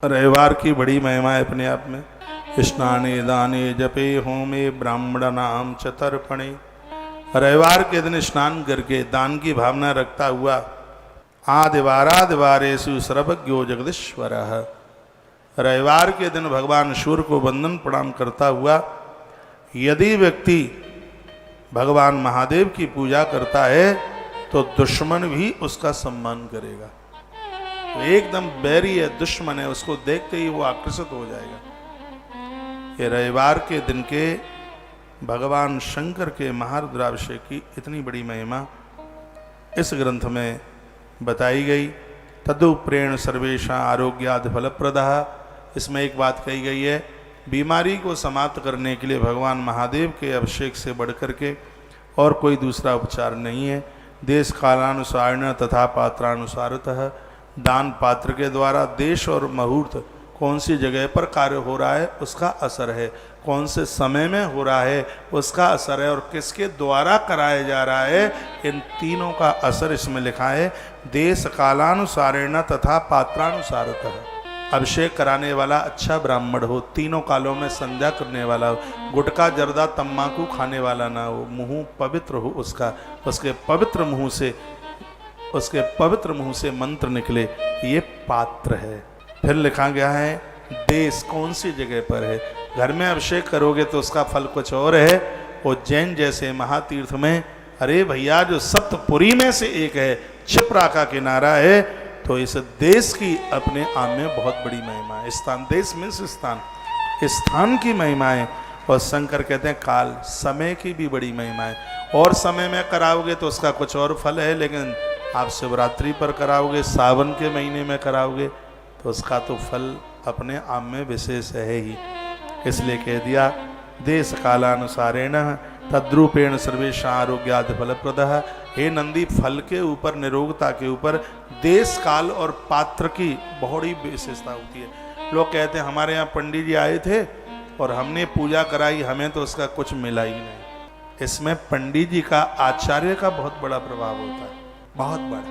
रविवार की बड़ी महिमा है अपने आप में। स्नाने दाने जपे होमे ब्राह्मण नाम च तर्पणे। रविवार के दिन स्नान करके दान की भावना रखता हुआ आदिवारादिवारेषु सर्वज्ञो जगदीश्वर। रविवार के दिन भगवान सूर्य को वंदन प्रणाम करता हुआ यदि व्यक्ति भगवान महादेव की पूजा करता है तो दुश्मन भी उसका सम्मान करेगा। तो एकदम बैरी है, दुश्मन है, उसको देखते ही वो आकर्षित हो जाएगा। ये रविवार के दिन के भगवान शंकर के महारुद्राभिषेक की इतनी बड़ी महिमा इस ग्रंथ में बताई गई। तदुप्रेण सर्वेषां आरोग्याद फलप्रदः। इसमें एक बात कही गई है, बीमारी को समाप्त करने के लिए भगवान महादेव के अभिषेक से बढ़कर के और कोई दूसरा उपचार नहीं है। देश कालानुसारेण तथा पात्रानुसारतः। दान पात्र के द्वारा देश और मुहूर्त कौन सी जगह पर कार्य हो रहा है उसका असर है, कौन से समय में हो रहा है उसका असर है, और किसके द्वारा कराया जा रहा है, इन तीनों का असर इसमें लिखा है। देश कालानुसारेण तथा पात्रानुसारतः। अभिषेक कराने वाला अच्छा ब्राह्मण हो, तीनों कालों में संध्या करने वाला हो, गुटखा जर्दा तम्बाकू खाने वाला ना हो, मुंह पवित्र हो उसका, उसके पवित्र मुंह से मंत्र निकले, ये पात्र है। फिर लिखा गया है देश कौन सी जगह पर है। घर में अभिषेक करोगे तो उसका फल कुछ और है। उज्जैन जैसे महातीर्थ में, अरे भैया जो सप्तपुरी में से एक है, क्षिप्रा का किनारा है, तो इस देश की अपने आप में बहुत बड़ी महिमा है। स्थान, देश में से स्थान की महिमा है। और शंकर कहते हैं काल, समय की भी बड़ी महिमा है। और समय में कराओगे तो उसका कुछ और फल है, लेकिन आप शिवरात्रि पर कराओगे, सावन के महीने में कराओगे तो उसका तो फल अपने आप में विशेष है ही। इसलिए कह दिया देश कालानुसारेण तद्रूपेण सर्वेषां आरोग्याद फलप्रदः। हे नंदी, फल के ऊपर, निरोगता के ऊपर देश काल और पात्र की बहुत ही विशेषता होती है। लोग कहते हैं हमारे यहाँ पंडित जी आए थे और हमने पूजा कराई, हमें तो उसका कुछ मिला ही नहीं। इसमें पंडित जी का, आचार्य का बहुत बड़ा प्रभाव होता है, बहुत बड़ा।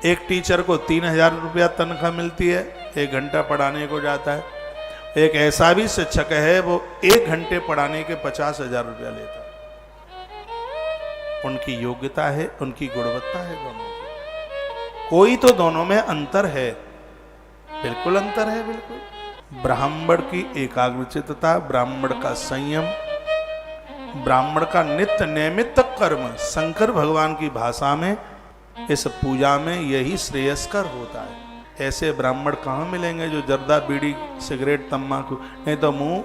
एक टीचर को 3000 रुपया तनख्वाह मिलती है, 1 घंटा पढ़ाने को जाता है। एक ऐसा भी शिक्षक है वो 1 घंटे पढ़ाने के 50,000 रुपया लेता है। उनकी योग्यता है, उनकी गुणवत्ता है दोनों की। कोई तो दोनों में अंतर है, बिल्कुल अंतर है, बिल्कुल। ब्राह्मण की एकाग्रचित्तता, ब्राह्मण का संयम, ब्राह्मण का नित्य नैमित्त कर्म, शंकर भगवान की भाषा में इस पूजा में यही श्रेयस्कर होता है। ऐसे ब्राह्मण कहाँ मिलेंगे जो जर्दा बीड़ी सिगरेट तम्बाकू, नहीं तो मुंह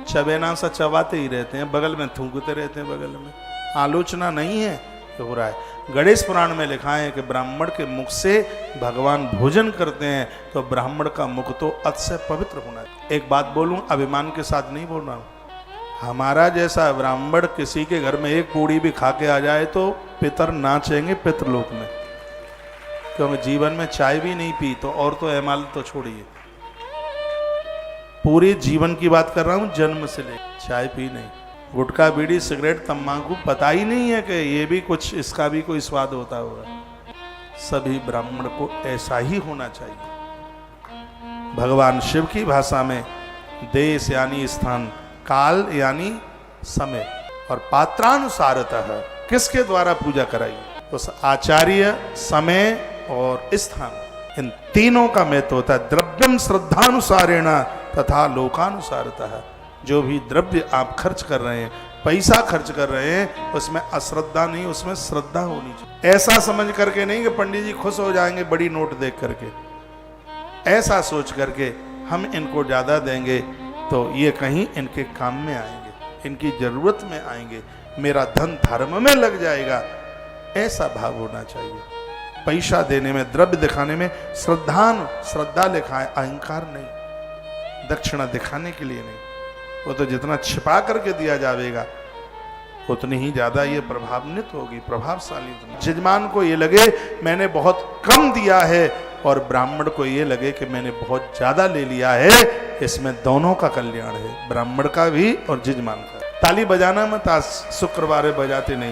चबेना सा चबाते ही रहते हैं, बगल में थूकते रहते हैं, बगल में आलोचना नहीं है तो हो रहा है। गणेश पुराण में लिखा है कि ब्राह्मण के मुख से भगवान भोजन करते हैं, तो ब्राह्मण का मुख तो अतिशय पवित्र होना है। एक बात बोलूं, अभिमान के साथ नहीं बोल रहा हूं, हमारा जैसा ब्राह्मण किसी के घर में एक पूड़ी भी खा के आ जाए तो पितर नाचेंगे पितृलोक में, क्योंकि जीवन में चाय भी नहीं पी तो, और तो एमाल तो छोड़िए, पूरी जीवन की बात कर रहा हूं, जन्म से लेकर चाय पी नहीं। गुटखा बीड़ी सिगरेट तम्बाकू पता ही नहीं है कि ये भी कुछ, इसका भी कोई स्वाद होता होगा। सभी ब्राह्मण को ऐसा ही होना चाहिए। भगवान शिव की भाषा में देश यानी स्थान, काल यानी समय, और पात्रानुसारतः किसके द्वारा पूजा कराई, उस आचार्य, समय और स्थान, इन तीनों का महत्व होता है। द्रव्यम श्रद्धानुसारेण तथा लोकानुसारतः। जो भी द्रव्य आप खर्च कर रहे हैं, पैसा खर्च कर रहे हैं, उसमें अश्रद्धा नहीं, उसमें श्रद्धा होनी चाहिए। ऐसा समझ करके नहीं कि पंडित जी खुश हो जाएंगे बड़ी नोट देख करके, ऐसा सोच करके हम इनको ज्यादा देंगे तो ये कहीं इनके काम में आएंगे, इनकी जरूरत में आएंगे, मेरा धन धर्म में लग जाएगा, ऐसा भाव होना चाहिए। पैसा देने में, द्रव्य दिखाने में श्रद्धा लिखा है, अहंकार नहीं, दक्षिणा दिखाने के लिए नहीं। वो तो जितना छिपा करके दिया जाएगा उतनी ही ज्यादा ये प्रभावान्वित होगी, प्रभावशाली। यजमान को ये लगे मैंने बहुत कम दिया है, और ब्राह्मण को ये लगे कि मैंने बहुत ज्यादा ले लिया है, इसमें दोनों का कल्याण है, ब्राह्मण का भी और यजमान का। ताली बजाना मत, आज शुक्रवार बजाते नहीं।